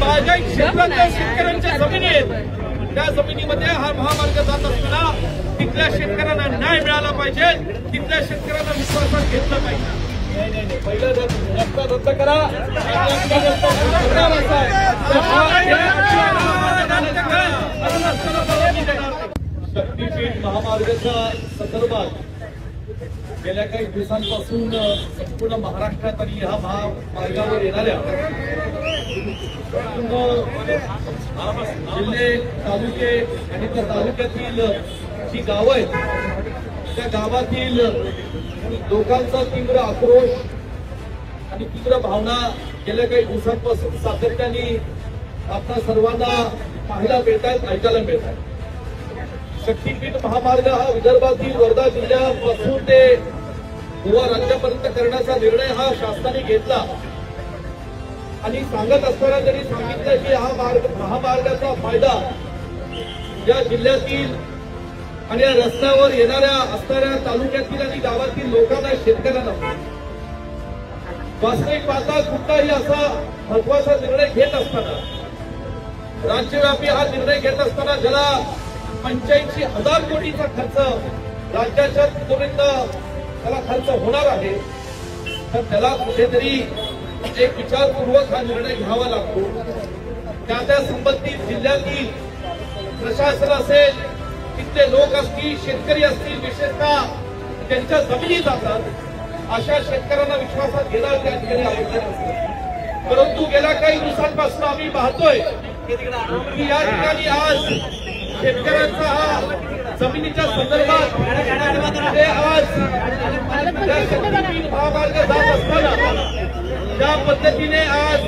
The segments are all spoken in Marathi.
बागायत क्षेत्रातल्या शेतकऱ्यांच्या जमिनी आहेत त्या जमिनीमध्ये हा महामार्ग जात असताना तिथल्या शेतकऱ्यांना न्याय मिळाला पाहिजे, तिथल्या शेतकऱ्यांना विश्वासात घेतलं पाहिजे। पहिला रस्ता रद्द करा, शक्तीपीठ महामार्गाच्या संदर्भात गेल्या काही दिवसांपासून संपूर्ण महाराष्ट्रात आणि ह्या महामार्गावर येणाऱ्या जिल्हे तालुके आणि त्या तालुक्यातील जी गावं आहेत त्या गावातील लोकांचा तीव्र आक्रोश आणि तीव्र भावना गेल्या काही दिवसांपासून सातत्याने आपल्या सर्वांना पाहायला मिळत आहेत, ऐकायला मिळत आहेत। शक्तीपीठ महामार्ग हा विदर्भातील वर्धा जिल्ह्यापासून ते गोवा राज्यापर्यंत करण्याचा निर्णय हा शासनाने घेतला आणि सांगत असताना त्यांनी सांगितलं की हा महामार्गाचा फायदा या जिल्ह्यातील आणि या रस्त्यावर येणाऱ्या असणाऱ्या तालुक्यातील आणि गावातील लोकांना, शेतकऱ्यांना वास्तविक पाहता कुठलाही असा महत्वाचा निर्णय घेत असताना, राज्यव्यापी हा निर्णय घेत असताना ज्याला 85,000 कोटीचा खर्च राज्याच्या तुलनेत त्याला खर्च होणार आहे, तर त्याला कुठेतरी एक विचारपूर्वक हा निर्णय घ्यावा लागतो। त्या संबंधित जिल्ह्यातील प्रशासन असेल, तिथले लोक असतील, शेतकरी असतील, विशेषतः त्यांच्या जमिनी जातात अशा शेतकऱ्यांना विश्वासात घेणार त्या ठिकाणी आवश्यक असते। परंतु गेल्या काही दिवसांपासून आम्ही पाहतोय की या ठिकाणी आज शेतकऱ्यांचा हा जमिनीच्या संदर्भात आज महामार्ग जात असताना ज्या पद्धतीने आज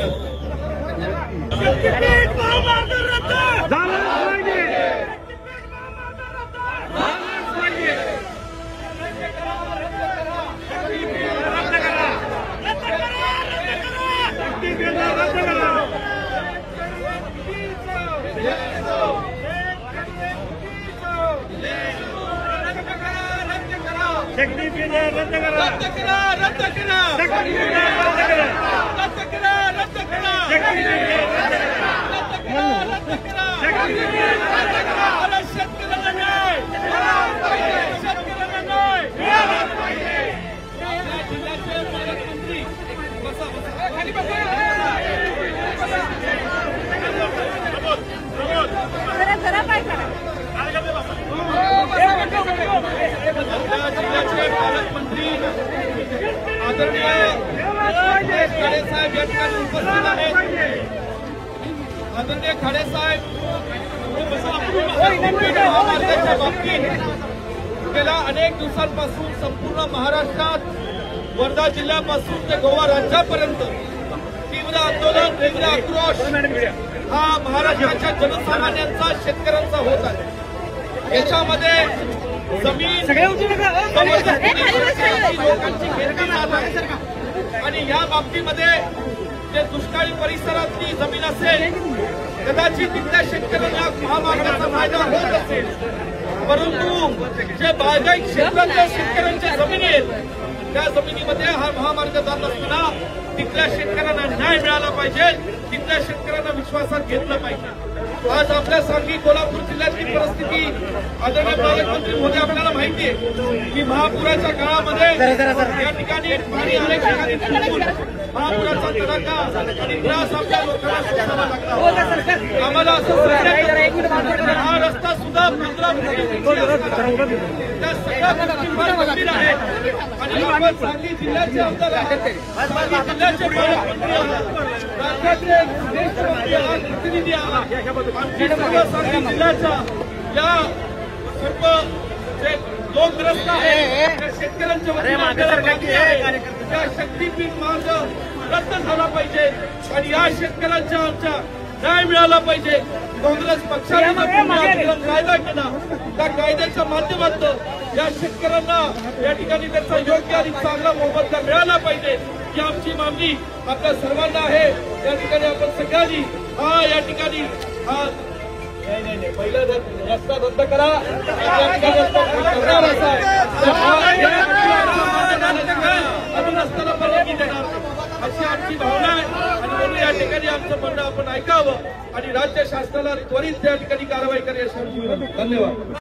पालकमंत्री आदरणीय खाडे साहेब या ठिकाणी उपस्थित आहेत। आदरणीय खाडे साहेब महामार्गाच्या बाबतीत गेल्या अनेक दिवसांपासून संपूर्ण महाराष्ट्रात वर्धा जिल्ह्यापासून ते गोवा राज्यापर्यंत तीव्र आंदोलन, तीव्र आक्रोश हा महाराष्ट्राच्या जनसामान्यांचा, शेतकऱ्यांचा होत आहे। याच्यामध्ये जमीन लोकांची घेतली जात आहे आणि या बाबतीमध्ये जे दुष्काळी परिसरातली जमीन असेल कदाचित तिथल्या शेतकऱ्यांना महामार्गाचा फायदा होत असेल, परंतु जे बागायत क्षेत्रातल्या शेतकऱ्यांच्या जमिनी आहेत त्या जमिनीमध्ये हा महामार्ग जात असताना तिथल्या शेतकऱ्यांना न्याय मिळाला पाहिजे, तिथल्या शेतकऱ्यांना विश्वासात घेतलं पाहिजे। आज आपल्या सांगली कोल्हापूर जिल्ह्यातली परिस्थिती आदरणीय पालकमंत्री महोदय आपल्याला माहिती आहे की महापुराच्या काळामध्ये या ठिकाणी पाणी अनेक ठिकाणी थांबून महापुराचा तडाखा आणि त्रास आपल्या लोकांना सोसावा लागला। आम्हाला असं हा रस्ता सुद्धा 15 त्या सगळ्या गोष्टी फार गंभीर आहेत आणि आपण सांगली जिल्ह्याचे आमदार आहेत, सांगली जिल्ह्याचे पालकमंत्री आहात, राज्याचे देशमंत्री आहात, प्रतिनिधी आहात, आमची सर्व सांगली जिल्ह्याच्या या सर्व जे लोकग्रस्त आहेत त्या शेतकऱ्यांच्या वतीने त्या शक्तीपीठ मार्ग रद्द झाला पाहिजे आणि या शेतकऱ्यांच्या आमच्या न्याय मिळाला पाहिजे। काँग्रेस पक्षाने कायदा केला त्या कायद्याच्या माध्यमातून या शेतकऱ्यांना या ठिकाणी त्याचा योग्य आणि चांगला मोबदला मिळाला पाहिजे ही आमची मागणी आपल्या सर्वांना आहे। या ठिकाणी आपण सगळ्यांनी या ठिकाणी पहिला रस्ता रद्द करा, अशी आमची भावना आहे आणि म्हणून या ठिकाणी आमचं म्हणणं आपण ऐकावं आणि राज्य शासनाला त्वरित त्या ठिकाणी कारवाई करायची. धन्यवाद.